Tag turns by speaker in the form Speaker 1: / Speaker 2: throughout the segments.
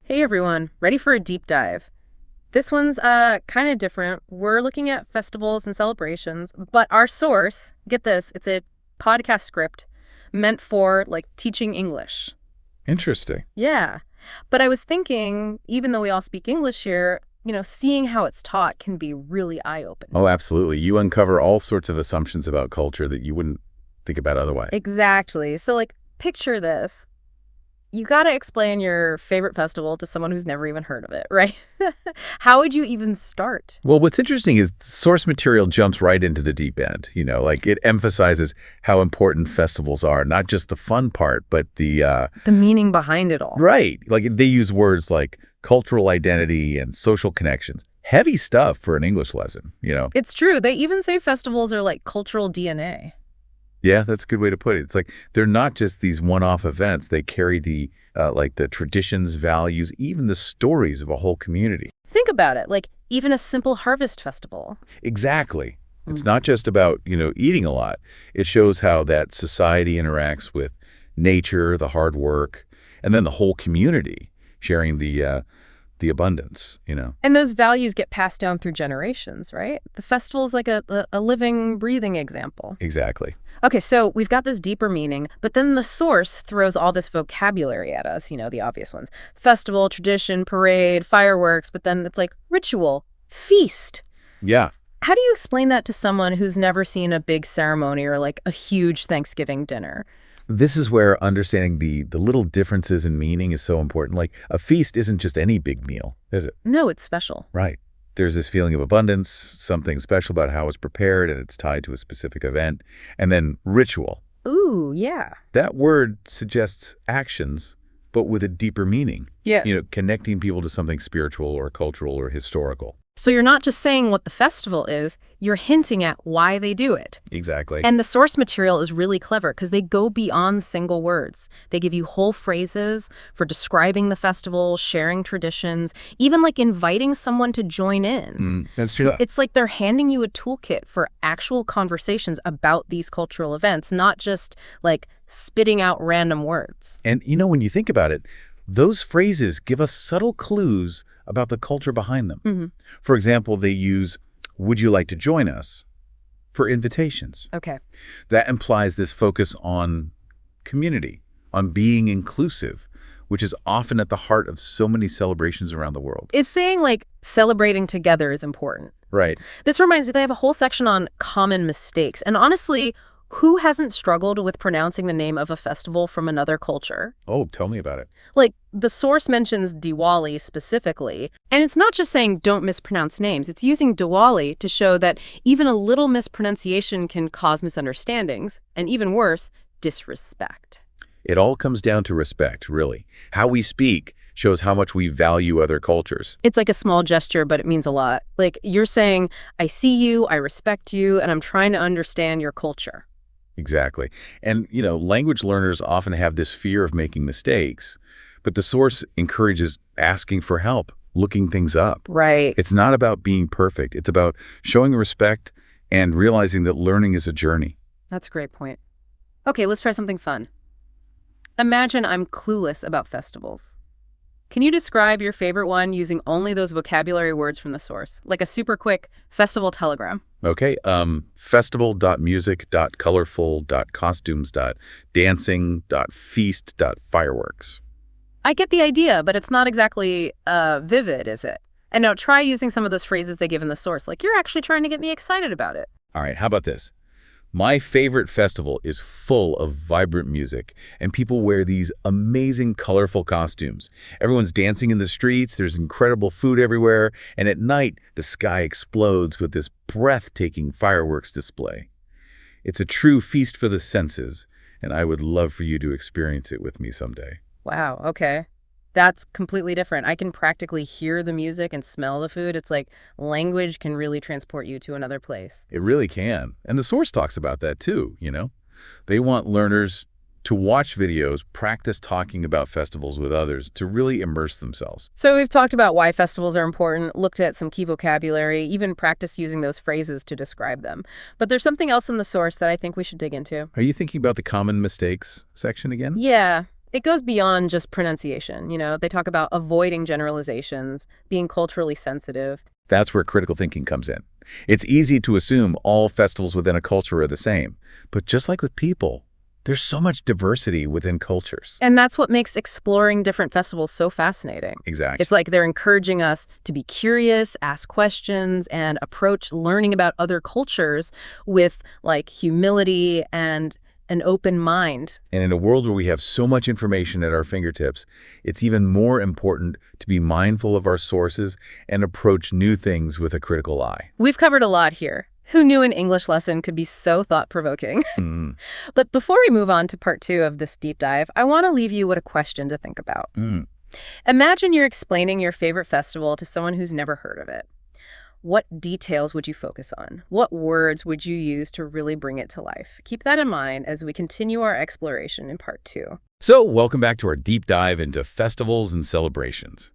Speaker 1: Hey everyone, ready for a deep dive? This one's kind of different. We're looking at festivals and celebrations, but our source, get this, it's a podcast script meant for like teaching English.
Speaker 2: Interesting.
Speaker 1: Yeah. But I was thinking, even though we all speak English here, seeing how it's taught can be really eye-opening.
Speaker 2: Oh, absolutely. You uncover all sorts of assumptions about culture that you wouldn't think about otherwise.
Speaker 1: Exactly. So like picture this. You got to explain your favorite festival to someone who's never even heard of it, right? How would you even start?
Speaker 2: Well, what's interesting is source material jumps right into the deep end. Like it emphasizes how important festivals are, not just the fun part, but
Speaker 1: The meaning behind it all.
Speaker 2: right. Like they use words like cultural identity and social connections. Heavy stuff for an English lesson.
Speaker 1: It's true. They even say festivals are like cultural DNA.
Speaker 2: Yeah, that's a good way to put it. It's like they're not just these one-off events. They carry the traditions, values, even the stories of a whole community.
Speaker 1: Think about it, like even a simple harvest festival.
Speaker 2: Exactly. It's
Speaker 1: Mm.
Speaker 2: not just about, eating a lot. It shows how that society interacts with nature, the hard work, and then the whole community sharing the abundance.
Speaker 1: And those values get passed down through generations, right? The festival is like a living, breathing example.
Speaker 2: Exactly.
Speaker 1: Okay, so we've got this deeper meaning, but then the source throws all this vocabulary at us, the obvious ones. Festival, tradition, parade, fireworks, but then it's like ritual, feast.
Speaker 2: Yeah.
Speaker 1: How do you explain that to someone who's never seen a big ceremony or like a huge Thanksgiving dinner?
Speaker 2: This is where understanding the little differences in meaning is so important. Like a feast isn't just any big meal, is it?
Speaker 1: No, it's special.
Speaker 2: Right. There's this feeling of abundance, something special about how it's prepared, and it's tied to a specific event. And then ritual.
Speaker 1: Ooh, yeah.
Speaker 2: That word suggests actions, but with a deeper meaning.
Speaker 1: Yeah.
Speaker 2: Connecting people to something spiritual or cultural or historical.
Speaker 1: So you're not just saying what the festival is, you're hinting at why they do it.
Speaker 2: Exactly.
Speaker 1: And the source material is really clever because they go beyond single words. They give you whole phrases for describing the festival, sharing traditions, even like inviting someone to join in.
Speaker 2: That's true.
Speaker 1: It's like they're handing you a toolkit for actual conversations about these cultural events, not just like spitting out random words.
Speaker 2: And when you think about it, those phrases give us subtle clues about the culture behind them.
Speaker 1: Mm-hmm.
Speaker 2: For example, they use, "Would you like to join us?" for invitations.
Speaker 1: Okay.
Speaker 2: That implies this focus on community, on being inclusive, which is often at the heart of so many celebrations around the world.
Speaker 1: It's saying like celebrating together is important.
Speaker 2: Right.
Speaker 1: This reminds me, they have a whole section on common mistakes. And honestly, who hasn't struggled with pronouncing the name of a festival from another culture?
Speaker 2: Oh, tell me about it.
Speaker 1: Like, the source mentions Diwali specifically, and it's not just saying don't mispronounce names. It's using Diwali to show that even a little mispronunciation can cause misunderstandings, and even worse, disrespect.
Speaker 2: It all comes down to respect, really. How we speak shows how much we value other cultures.
Speaker 1: It's like a small gesture, but it means a lot. Like, you're saying, I see you, I respect you, and I'm trying to understand your culture.
Speaker 2: Exactly. And, language learners often have this fear of making mistakes, but the source encourages asking for help, looking things up.
Speaker 1: Right.
Speaker 2: It's not about being perfect. It's about showing respect and realizing that learning is a journey.
Speaker 1: That's a great point. Okay, let's try something fun. Imagine I'm clueless about festivals. Can you describe your favorite one using only those vocabulary words from the source? Like a super quick festival telegram.
Speaker 2: Okay, festival.music.colorful.costumes.dancing.feast.fireworks.
Speaker 1: I get the idea, but it's not exactly vivid, is it? And now try using some of those phrases they give in the source, like you're actually trying to get me excited about it.
Speaker 2: All right, how about this? My favorite festival is full of vibrant music, and people wear these amazing, colorful costumes. Everyone's dancing in the streets, there's incredible food everywhere, and at night, the sky explodes with this breathtaking fireworks display. It's a true feast for the senses, and I would love for you to experience it with me someday.
Speaker 1: Wow, okay. That's completely different. I can practically hear the music and smell the food. It's like language can really transport you to another place.
Speaker 2: It really can. And the source talks about that too. They want learners to watch videos, practice talking about festivals with others, to really immerse themselves.
Speaker 1: So we've talked about why festivals are important, looked at some key vocabulary, even practice using those phrases to describe them. But there's something else in the source that I think we should dig into.
Speaker 2: Are you thinking about the common mistakes section again?
Speaker 1: Yeah. It goes beyond just pronunciation, you know? They talk about avoiding generalizations, being culturally sensitive.
Speaker 2: That's where critical thinking comes in. It's easy to assume all festivals within a culture are the same, but just like with people, there's so much diversity within cultures.
Speaker 1: And that's what makes exploring different festivals so fascinating.
Speaker 2: Exactly.
Speaker 1: It's like they're encouraging us to be curious, ask questions, and approach learning about other cultures with like humility and an open mind.
Speaker 2: And in a world where we have so much information at our fingertips, it's even more important to be mindful of our sources and approach new things with a critical eye.
Speaker 1: We've covered a lot here. Who knew an English lesson could be so thought-provoking?
Speaker 2: Mm.
Speaker 1: But before we move on to part 2 of this deep dive, I want to leave you with a question to think about. Imagine you're explaining your favorite festival to someone who's never heard of it. What details would you focus on? What words would you use to really bring it to life? Keep that in mind as we continue our exploration in part 2.
Speaker 2: So, welcome back to our deep dive into festivals and celebrations.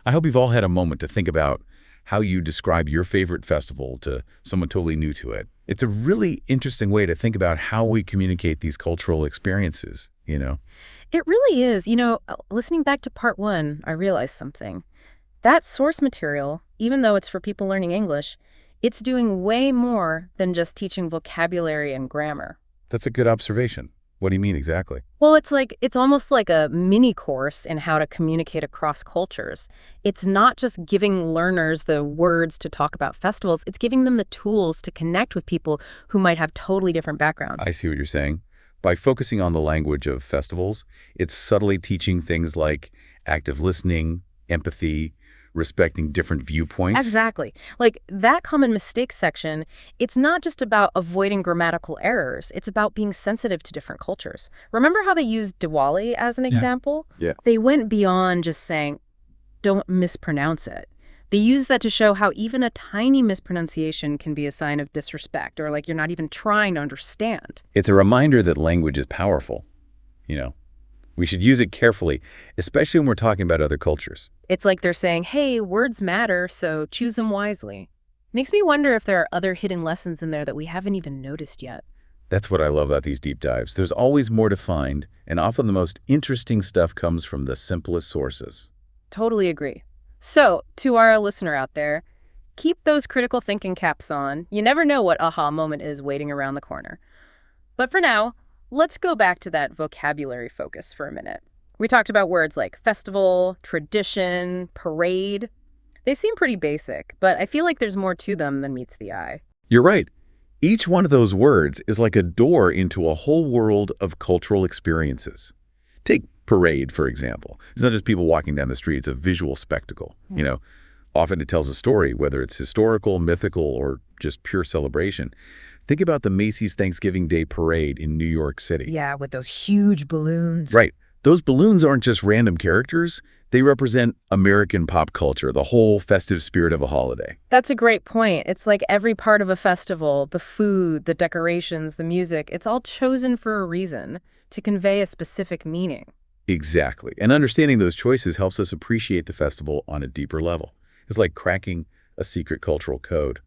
Speaker 2: I hope you've all had a moment to think about how you describe your favorite festival to someone totally new to it. It's a really interesting way to think about how we communicate these cultural experiences, you know?
Speaker 1: It really is. You know, listening back to part 1, I realized something. That source material, even though it's for people learning English, it's doing way more than just teaching vocabulary and grammar.
Speaker 2: That's a good observation. What do you mean exactly?
Speaker 1: Well, it's almost like a mini course in how to communicate across cultures. It's not just giving learners the words to talk about festivals, it's giving them the tools to connect with people who might have totally different backgrounds.
Speaker 2: I see what you're saying. By focusing on the language of festivals, it's subtly teaching things like active listening, empathy, respecting different viewpoints.
Speaker 1: Exactly. Like that common mistakes section, it's not just about avoiding grammatical errors. It's about being sensitive to different cultures. Remember how they used Diwali as an example?
Speaker 2: Yeah.
Speaker 1: They went beyond just saying, don't mispronounce it. They used that to show how even a tiny mispronunciation can be a sign of disrespect or like you're not even trying to understand.
Speaker 2: It's a reminder that language is powerful, you know. We should use it carefully, especially when we're talking about other cultures.
Speaker 1: It's like they're saying, hey, words matter, so choose them wisely. Makes me wonder if there are other hidden lessons in there that we haven't even noticed yet.
Speaker 2: That's what I love about these deep dives. There's always more to find, and often the most interesting stuff comes from the simplest sources.
Speaker 1: Totally agree. So, to our listener out there, keep those critical thinking caps on. You never know what aha moment is waiting around the corner. But for now, let's go back to that vocabulary focus for a minute. We talked about words like festival, tradition, parade. They seem pretty basic, but I feel like there's more to them than meets the eye.
Speaker 2: You're right. Each one of those words is like a door into a whole world of cultural experiences. Take parade, for example. It's not just people walking down the street. It's a visual spectacle. You know, often it tells a story, whether it's historical, mythical, or just pure celebration. Think about the Macy's Thanksgiving Day Parade in New York City.
Speaker 1: Yeah, with those huge balloons.
Speaker 2: Right. Those balloons aren't just random characters. They represent American pop culture, the whole festive spirit of a holiday.
Speaker 1: That's a great point. It's like every part of a festival, the food, the decorations, the music, it's all chosen for a reason, to convey a specific meaning.
Speaker 2: Exactly. And understanding those choices helps us appreciate the festival on a deeper level. It's like cracking a secret cultural code.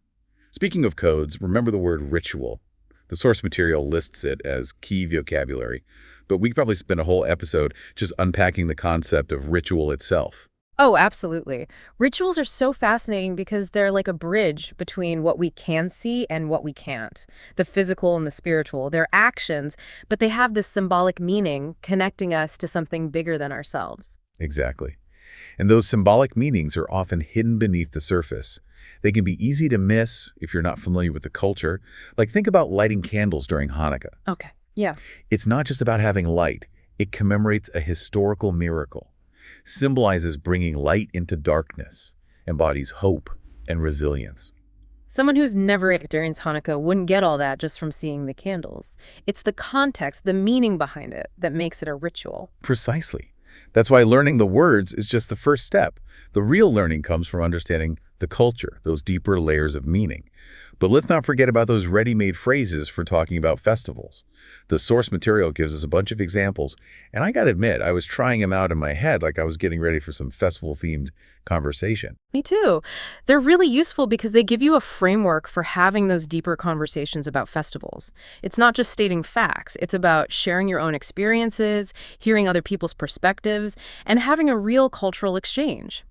Speaker 2: Speaking of codes, remember the word ritual. The source material lists it as key vocabulary, but we could probably spend a whole episode just unpacking the concept of ritual itself.
Speaker 1: Oh, absolutely. Rituals are so fascinating because they're like a bridge between what we can see and what we can't. The physical and the spiritual. They're actions, but they have this symbolic meaning connecting us to something bigger than ourselves.
Speaker 2: Exactly. And those symbolic meanings are often hidden beneath the surface. They can be easy to miss if you're not familiar with the culture. Like think about lighting candles during Hanukkah.
Speaker 1: Okay, yeah.
Speaker 2: It's not just about having light. It commemorates a historical miracle, symbolizes bringing light into darkness, embodies hope and resilience.
Speaker 1: Someone who's never experienced Hanukkah wouldn't get all that just from seeing the candles. It's the context, the meaning behind it that makes it a ritual.
Speaker 2: Precisely. That's why learning the words is just the first step. The real learning comes from understanding the culture, those deeper layers of meaning. But let's not forget about those ready-made phrases for talking about festivals. The source material gives us a bunch of examples, and I gotta admit, I was trying them out in my head like I was getting ready for some festival-themed conversation.
Speaker 1: Me too. They're really useful because they give you a framework for having those deeper conversations about festivals. It's not just stating facts, it's about sharing your own experiences, hearing other people's perspectives, and having a real cultural exchange.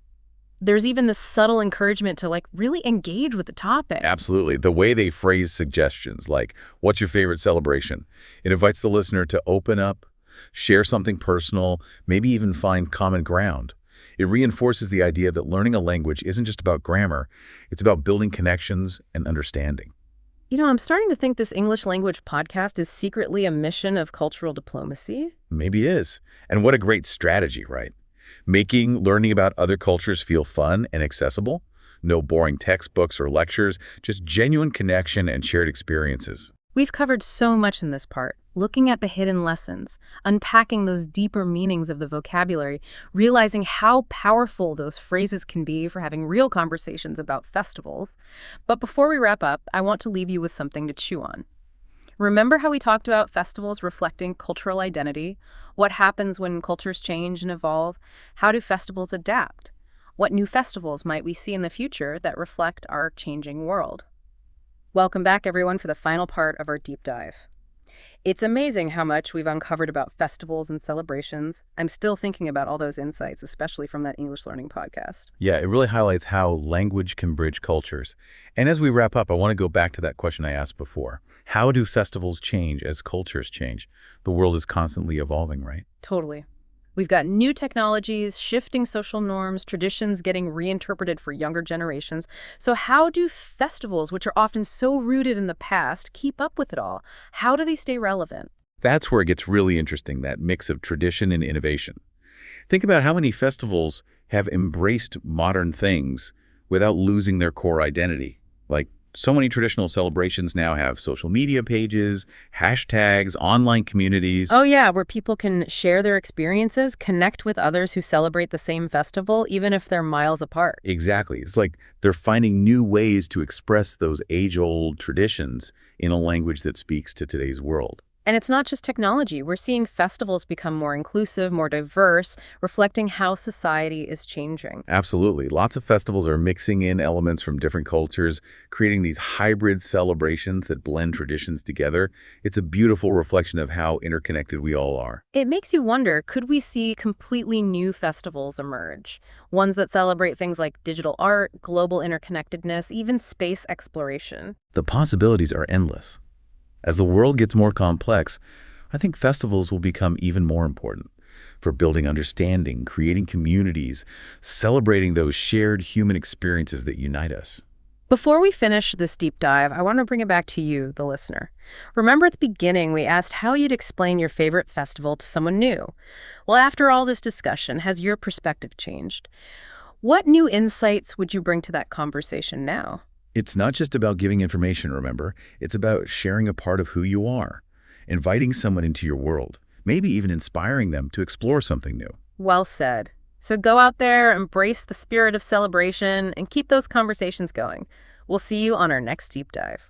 Speaker 1: There's even this subtle encouragement to really engage with the topic.
Speaker 2: Absolutely. The way they phrase suggestions, like, what's your favorite celebration? It invites the listener to open up, share something personal, maybe even find common ground. It reinforces the idea that learning a language isn't just about grammar, it's about building connections and understanding.
Speaker 1: I'm starting to think this English language podcast is secretly a mission of cultural diplomacy.
Speaker 2: Maybe is. And what a great strategy, right? Making learning about other cultures feel fun and accessible. No boring textbooks or lectures, just genuine connection and shared experiences.
Speaker 1: We've covered so much in this part, looking at the hidden lessons, unpacking those deeper meanings of the vocabulary, realizing how powerful those phrases can be for having real conversations about festivals. But before we wrap up, I want to leave you with something to chew on. Remember how we talked about festivals reflecting cultural identity? What happens when cultures change and evolve? How do festivals adapt? What new festivals might we see in the future that reflect our changing world? Welcome back, everyone, for the final part of our deep dive. It's amazing how much we've uncovered about festivals and celebrations. I'm still thinking about all those insights, especially from that English learning podcast.
Speaker 2: Yeah, it really highlights how language can bridge cultures. And as we wrap up, I want to go back to that question I asked before. How do festivals change as cultures change? The world is constantly evolving, right?
Speaker 1: Totally. We've got new technologies, shifting social norms, traditions getting reinterpreted for younger generations. So how do festivals, which are often so rooted in the past, keep up with it all? How do they stay relevant?
Speaker 2: That's where it gets really interesting, that mix of tradition and innovation. Think about how many festivals have embraced modern things without losing their core identity. Like, so many traditional celebrations now have social media pages, hashtags, online communities.
Speaker 1: Oh yeah, where people can share their experiences, connect with others who celebrate the same festival, even if they're miles apart.
Speaker 2: Exactly. It's like they're finding new ways to express those age-old traditions in a language that speaks to today's world.
Speaker 1: And it's not just technology. We're seeing festivals become more inclusive, more diverse, reflecting how society is changing.
Speaker 2: Absolutely. Lots of festivals are mixing in elements from different cultures, creating these hybrid celebrations that blend traditions together. It's a beautiful reflection of how interconnected we all are.
Speaker 1: It makes you wonder, could we see completely new festivals emerge? Ones that celebrate things like digital art, global interconnectedness, even space exploration.
Speaker 2: The possibilities are endless. As the world gets more complex, I think festivals will become even more important for building understanding, creating communities, celebrating those shared human experiences that unite us.
Speaker 1: Before we finish this deep dive, I want to bring it back to you, the listener. Remember at the beginning, we asked how you'd explain your favorite festival to someone new. Well, after all this discussion, has your perspective changed? What new insights would you bring to that conversation now?
Speaker 2: It's not just about giving information, remember? It's about sharing a part of who you are, inviting someone into your world, maybe even inspiring them to explore something new.
Speaker 1: Well said. So go out there, embrace the spirit of celebration, and keep those conversations going. We'll see you on our next deep dive.